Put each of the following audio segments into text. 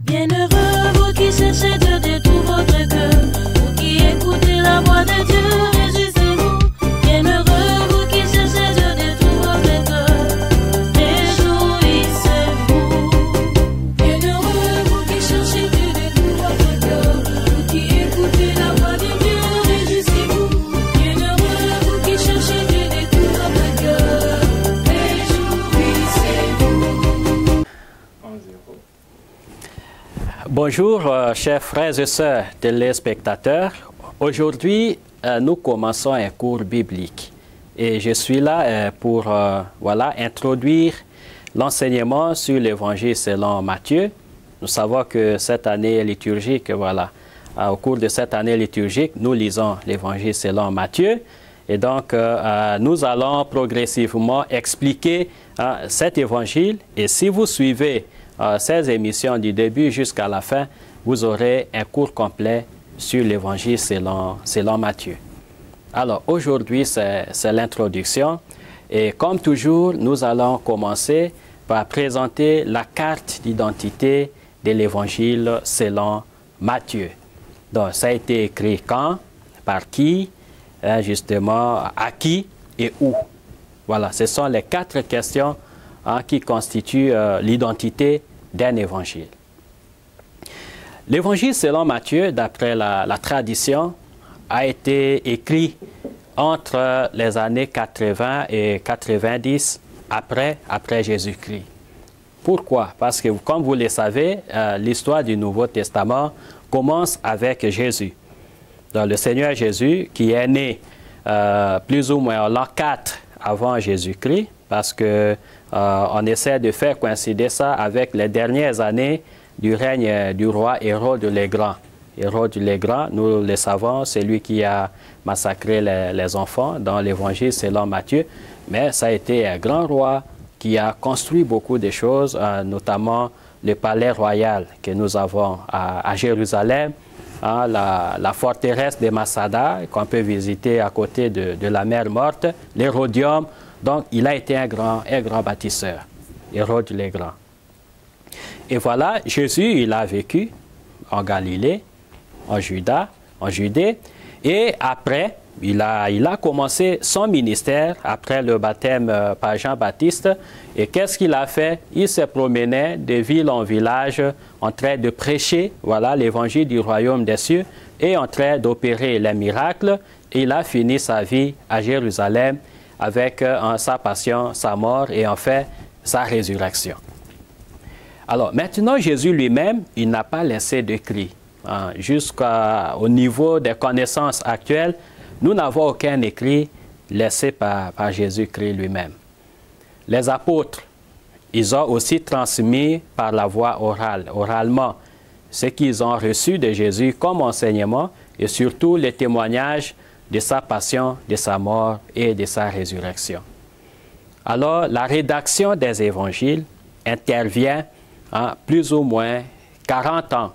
Bienheureux vous qui cherchez Dieu de tout votre cœur, vous qui écoutez la voix de Dieu, réjouissez-vous. Bienheureux vous qui cherchez Dieu de tout votre cœur, réjouissez-vous. Bienheureux vous qui cherchez Dieu de tout votre cœur, vous qui écoutez la voix de Dieu, réjouissez-vous. Bienheureux vous qui cherchez Dieu de tout votre cœur, réjouissez-vous. Bonjour, chers frères et sœurs téléspectateurs. Aujourd'hui, nous commençons un cours biblique. Et je suis là pour introduire l'enseignement sur l'Évangile selon Matthieu. Nous savons que cette année liturgique, au cours de cette année liturgique, nous lisons l'Évangile selon Matthieu. Et donc, nous allons progressivement expliquer cet Évangile. Et si vous suivez ces émissions du début jusqu'à la fin, vous aurez un cours complet sur l'Évangile selon Matthieu. Alors, aujourd'hui, c'est l'introduction. Et comme toujours, nous allons commencer par présenter la carte d'identité de l'Évangile selon Matthieu. Donc, ça a été écrit quand, par qui, justement, à qui et où. Voilà, ce sont les 4 questions qui constituent l'identité d'un évangile. L'évangile selon Matthieu, d'après la tradition, a été écrit entre les années 80 et 90 après Jésus-Christ. Pourquoi? Parce que, comme vous le savez, l'histoire du Nouveau Testament commence avec Jésus. Donc, le Seigneur Jésus, qui est né plus ou moins en l'an 4 avant Jésus-Christ, parce que on essaie de faire coïncider ça avec les dernières années du règne du roi Hérode le Grand. Hérode le Grand, nous le savons, c'est lui qui a massacré les enfants dans l'Évangile selon Matthieu. Mais ça a été un grand roi qui a construit beaucoup de choses, notamment le palais royal que nous avons à Jérusalem, la forteresse de Masada qu'on peut visiter à côté de la mer Morte, l'Hérodium. Donc, il a été un grand bâtisseur, Hérode le Grand. Et voilà, Jésus, il a vécu en Galilée, en Judée, et après, il a commencé son ministère après le baptême par Jean-Baptiste. Et qu'est-ce qu'il a fait? Il se promenait de ville en village en train de prêcher, l'évangile du royaume des cieux, et en train d'opérer les miracles. Et il a fini sa vie à Jérusalem avec sa passion, sa mort et en fait sa résurrection. Alors maintenant, Jésus lui-même, il n'a pas laissé d'écrit. Jusqu'au niveau des connaissances actuelles, nous n'avons aucun écrit laissé par Jésus-Christ lui-même. Les apôtres, ils ont aussi transmis par la voie orale, oralement, ce qu'ils ont reçu de Jésus comme enseignement et surtout les témoignages de sa passion, de sa mort et de sa résurrection. Alors, la rédaction des évangiles intervient plus ou moins 40 ans,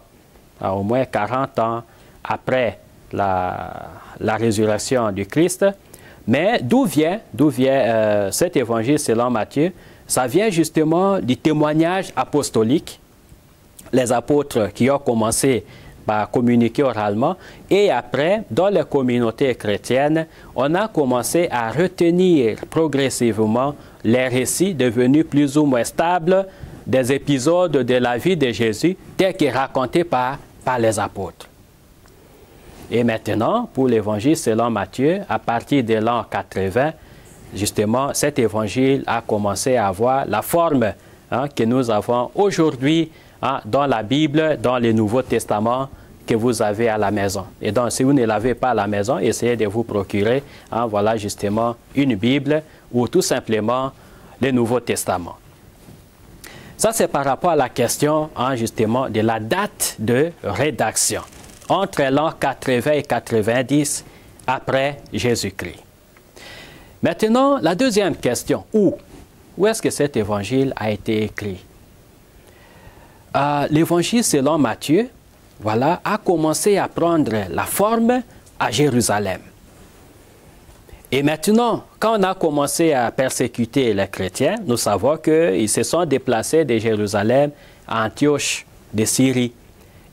au moins 40 ans après la résurrection du Christ. Mais d'où vient cet évangile selon Matthieu? Ça vient justement du témoignage apostolique, les apôtres qui ont commencé par communiquer oralement, et après, dans les communautés chrétiennes, on a commencé à retenir progressivement les récits devenus plus ou moins stables des épisodes de la vie de Jésus tels que racontés par les apôtres. Et maintenant, pour l'évangile selon Matthieu, à partir de l'an 80, justement, cet évangile a commencé à avoir la forme que nous avons aujourd'hui dans la Bible, dans le Nouveau Testament que vous avez à la maison. Et donc, si vous ne l'avez pas à la maison, essayez de vous procurer, voilà justement une Bible ou tout simplement le Nouveau Testament. Ça, c'est par rapport à la question, justement, de la date de rédaction, entre l'an 80 et 90 après Jésus-Christ. Maintenant, la deuxième question, où est-ce que cet évangile a été écrit? L'évangile selon Matthieu, a commencé à prendre la forme à Jérusalem. Et maintenant, quand on a commencé à persécuter les chrétiens, nous savons qu'ils se sont déplacés de Jérusalem à Antioche, de Syrie.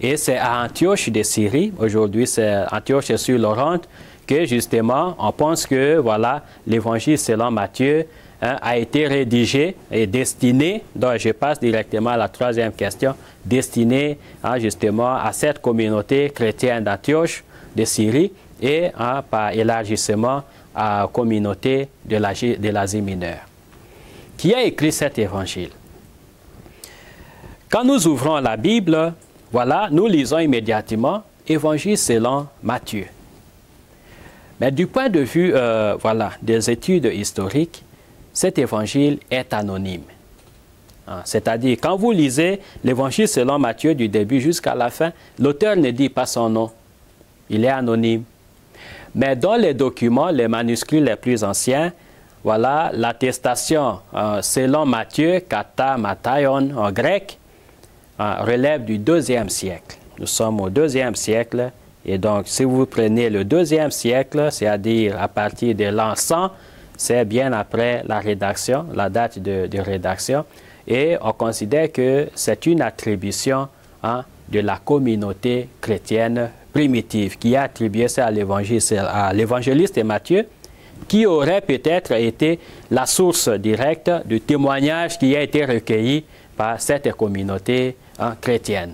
Et c'est à Antioche de Syrie, aujourd'hui c'est Antioche sur l'Oronte, que justement on pense que voilà, l'évangile selon Matthieu a été rédigé et destiné, donc je passe directement à la troisième question, destiné justement à cette communauté chrétienne d'Antioche de Syrie et par élargissement à la communauté de l'Asie mineure. Qui a écrit cet évangile? Quand nous ouvrons la Bible, voilà, nous lisons immédiatement Évangile selon Matthieu. Mais du point de vue voilà, des études historiques, cet évangile est anonyme. C'est-à-dire, quand vous lisez l'évangile selon Matthieu du début jusqu'à la fin, l'auteur ne dit pas son nom. Il est anonyme. Mais dans les documents, les manuscrits les plus anciens, voilà, l'attestation selon Matthieu, kata mataion en grec, relève du IIe siècle. Nous sommes au IIe siècle. Et donc, si vous prenez le IIe siècle, c'est-à-dire à partir de l'an 100, c'est bien après la rédaction, la date de rédaction. Et on considère que c'est une attribution de la communauté chrétienne primitive qui a attribué ça à l'évangéliste Matthieu, qui aurait peut-être été la source directe du témoignage qui a été recueilli par cette communauté chrétienne.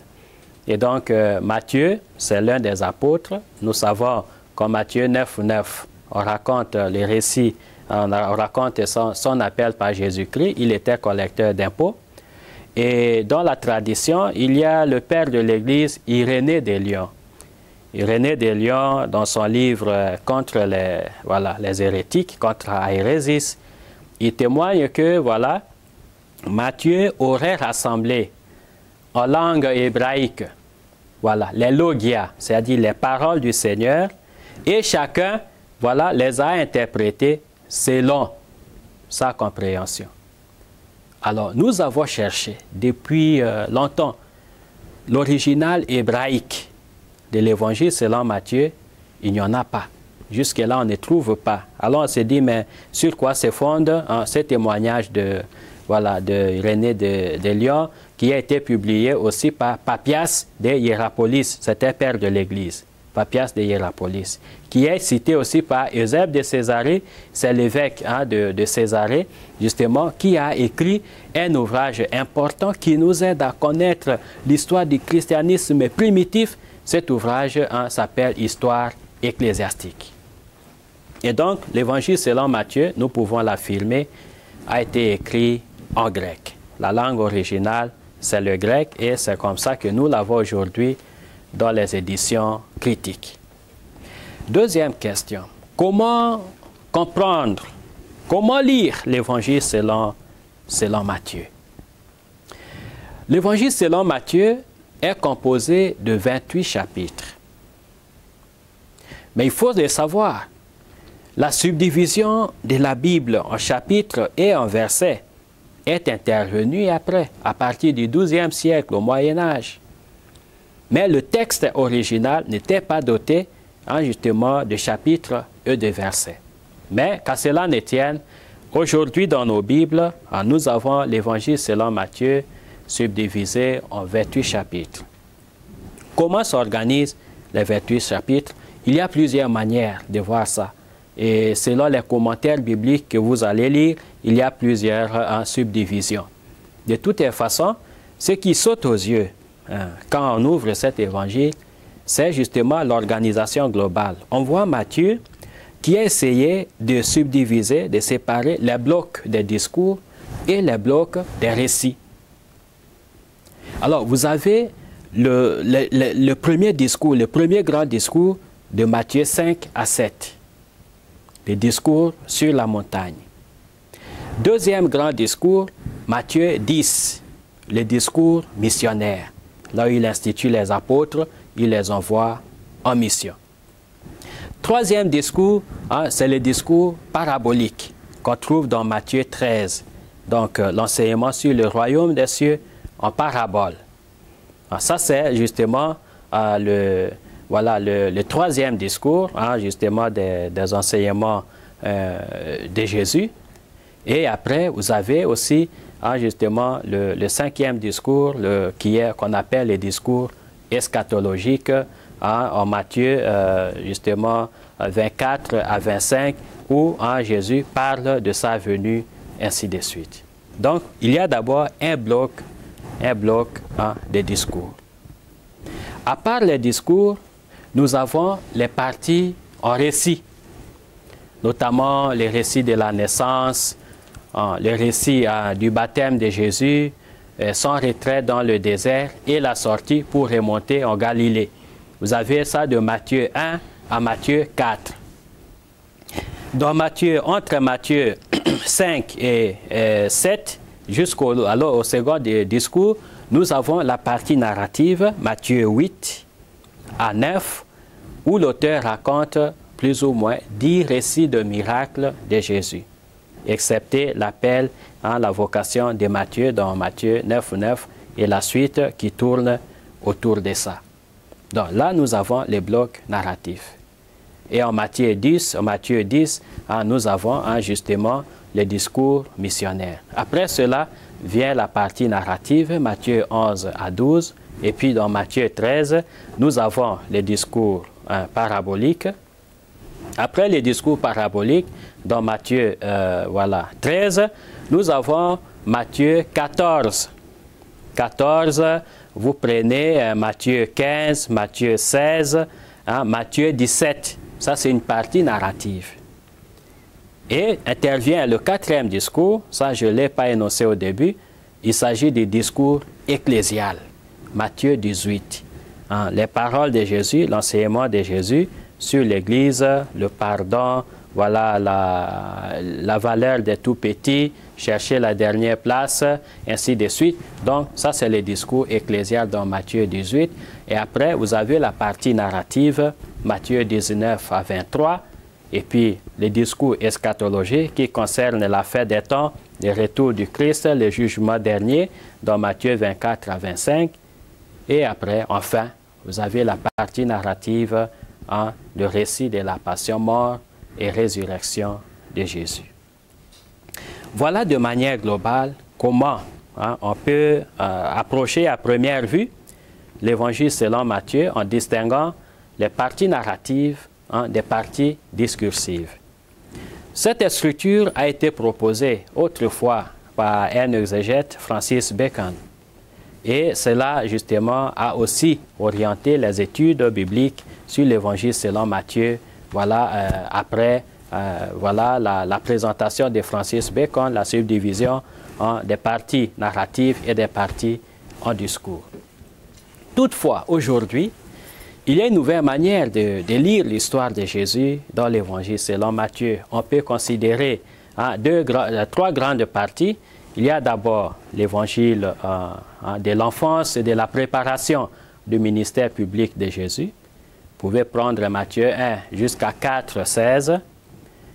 Et donc, Matthieu, c'est l'un des apôtres. Nous savons qu'en Matthieu 9:9, on raconte les récits, on raconte son appel par Jésus-Christ. Il était collecteur d'impôts. Et dans la tradition, il y a le père de l'Église, Irénée de Lyon. Irénée de Lyon, dans son livre contre les hérétiques, contre la hérésie, il témoigne que voilà, Matthieu aurait rassemblé en langue hébraïque voilà, les logia, c'est-à-dire les paroles du Seigneur, et chacun voilà, les a interprétées selon sa compréhension. Alors, nous avons cherché depuis longtemps l'original hébraïque de l'évangile selon Matthieu. Il n'y en a pas. Jusque-là, on ne trouve pas. Alors, on s'est dit, mais sur quoi se fonde ce témoignage de Irénée de Lyon, qui a été publié aussi par Papias de Hiérapolis, c'était père de l'Église, Papias de Hiérapolis, qui est cité aussi par Eusèbe de Césarée, c'est l'évêque de Césarée, justement, qui a écrit un ouvrage important qui nous aide à connaître l'histoire du christianisme primitif. Cet ouvrage s'appelle Histoire ecclésiastique. Et donc, l'évangile selon Matthieu, nous pouvons l'affirmer, a été écrit en grec. La langue originale, c'est le grec et c'est comme ça que nous l'avons aujourd'hui dans les éditions critiques. Deuxième question, comment comprendre, comment lire l'évangile selon Matthieu? L'évangile selon Matthieu est composé de 28 chapitres. Mais il faut le savoir, la subdivision de la Bible en chapitres et en versets est intervenue après, à partir du XIIe siècle, au Moyen-Âge. Mais le texte original n'était pas doté, justement, de chapitres et de versets. Mais, qu'à cela ne tienne, aujourd'hui dans nos Bibles, nous avons l'évangile selon Matthieu subdivisé en 28 chapitres. Comment s'organisent les 28 chapitres? Il y a plusieurs manières de voir ça. Et selon les commentaires bibliques que vous allez lire, il y a plusieurs subdivisions. De toutes les façons, ce qui saute aux yeux quand on ouvre cet évangile, c'est justement l'organisation globale. On voit Matthieu qui a essayé de subdiviser, de séparer les blocs des discours et les blocs des récits. Alors, vous avez le premier discours, le premier grand discours de Matthieu 5 à 7. Le discours sur la montagne. Deuxième grand discours, Matthieu 10, le discours missionnaire. Là où il institue les apôtres, il les envoie en mission. Troisième discours, c'est le discours parabolique qu'on trouve dans Matthieu 13. Donc, l'enseignement sur le royaume des cieux en parabole. Ça, c'est justement le troisième discours, justement, des enseignements de Jésus. Et après, vous avez aussi justement le cinquième discours qu'on appelle les discours eschatologiques en Matthieu justement 24 à 25 où Jésus parle de sa venue, ainsi de suite. Donc, il y a d'abord un bloc de discours. À part les discours, nous avons les parties en récit, notamment les récits de la naissance, le récit du baptême de Jésus, son retrait dans le désert et la sortie pour remonter en Galilée. Vous avez ça de Matthieu 1 à Matthieu 4. Dans Matthieu, entre Matthieu 5 et 7, jusqu'au second discours, nous avons la partie narrative, Matthieu 8 à 9, où l'auteur raconte plus ou moins 10 récits de miracles de Jésus, excepté l'appel à la vocation de Matthieu dans Matthieu 9 et la suite qui tourne autour de ça. Donc là, nous avons les blocs narratifs. Et en Matthieu 10, nous avons justement les discours missionnaires. Après cela vient la partie narrative, Matthieu 11 à 12. Et puis dans Matthieu 13, nous avons les discours paraboliques. Après les discours paraboliques, dans Matthieu 13, nous avons Matthieu 14. 14, vous prenez Matthieu 15, Matthieu 16, Matthieu 17. Ça, c'est une partie narrative. Et intervient le quatrième discours, ça je ne l'ai pas énoncé au début, il s'agit du discours ecclésial, Matthieu 18. Les paroles de Jésus, l'enseignement de Jésus sur l'Église, le pardon, voilà la valeur des tout-petits, chercher la dernière place, ainsi de suite. Donc, ça c'est le discours ecclésial dans Matthieu 18. Et après, vous avez la partie narrative, Matthieu 19 à 23, et puis les discours eschatologiques qui concernent la fin des temps, le retour du Christ, le jugement dernier, dans Matthieu 24 à 25. Et après, enfin, vous avez la partie narrative, le récit de la passion, mort et résurrection de Jésus. Voilà de manière globale comment on peut approcher à première vue l'Évangile selon Matthieu en distinguant les parties narratives des parties discursives. Cette structure a été proposée autrefois par un exégète, Francis Bacon. Et cela, justement, a aussi orienté les études bibliques sur l'Évangile selon Matthieu. Voilà, après la présentation de Francis Bacon, la subdivision des parties narratives et des parties en discours. Toutefois, aujourd'hui, il y a une nouvelle manière de lire l'histoire de Jésus dans l'Évangile selon Matthieu. On peut considérer trois grandes parties. Il y a d'abord l'Évangile de l'enfance et de la préparation du ministère public de Jésus. Vous pouvez prendre Matthieu 1 jusqu'à 4, 16.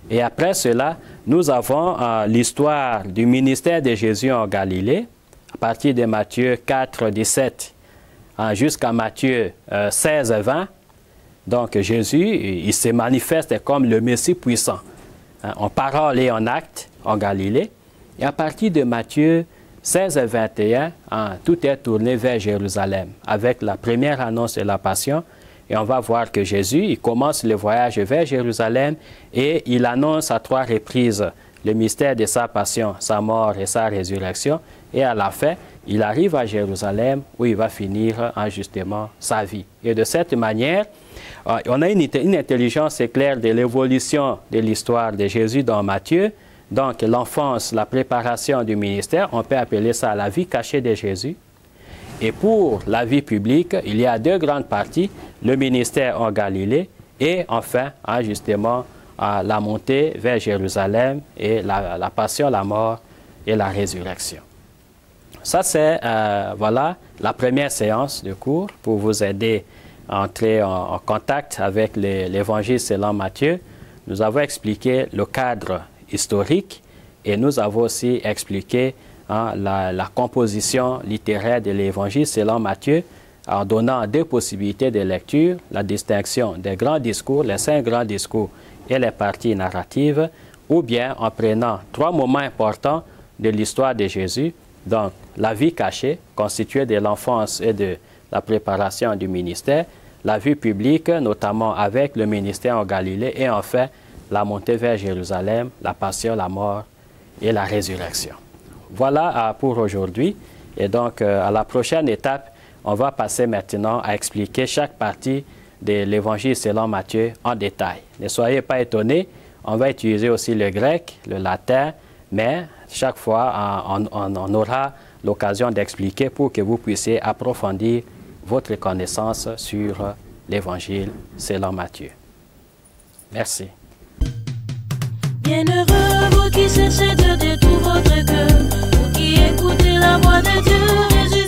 Et après cela, nous avons l'histoire du ministère de Jésus en Galilée, à partir de Matthieu 4, 17 jusqu'à Matthieu 16, 20. Donc Jésus, il se manifeste comme le Messie puissant, en parole et en acte en Galilée. Et à partir de Matthieu 16 et 21, tout est tourné vers Jérusalem, avec la première annonce de la Passion. Et on va voir que Jésus, il commence le voyage vers Jérusalem et il annonce à 3 reprises le mystère de sa passion, sa mort et sa résurrection. Et à la fin, il arrive à Jérusalem où il va finir justement sa vie. Et de cette manière, on a une intelligence claire de l'évolution de l'histoire de Jésus dans Matthieu. Donc l'enfance, la préparation du ministère, on peut appeler ça la vie cachée de Jésus. Et pour la vie publique, il y a 2 grandes parties, le ministère en Galilée et enfin, justement, la montée vers Jérusalem et la passion, la mort et la résurrection. Ça, c'est voilà, la première séance de cours pour vous aider à entrer en contact avec l'Évangile selon Matthieu. Nous avons expliqué le cadre historique et nous avons aussi expliqué la composition littéraire de l'Évangile selon Matthieu en donnant 2 possibilités de lecture, la distinction des grands discours, les 5 grands discours et les parties narratives, ou bien en prenant 3 moments importants de l'histoire de Jésus, donc la vie cachée, constituée de l'enfance et de la préparation du ministère, la vie publique, notamment avec le ministère en Galilée, et enfin la montée vers Jérusalem, la passion, la mort et la résurrection. Voilà pour aujourd'hui. Et donc, à la prochaine étape, on va passer maintenant à expliquer chaque partie de l'Évangile selon Matthieu en détail. Ne soyez pas étonnés, on va utiliser aussi le grec, le latin, mais chaque fois, on aura l'occasion d'expliquer pour que vous puissiez approfondir votre connaissance sur l'Évangile selon Matthieu. Merci. Bienheureux vous qui cherchez Dieu de tout votre cœur, vous qui écoutez la voix de Dieu, Jésus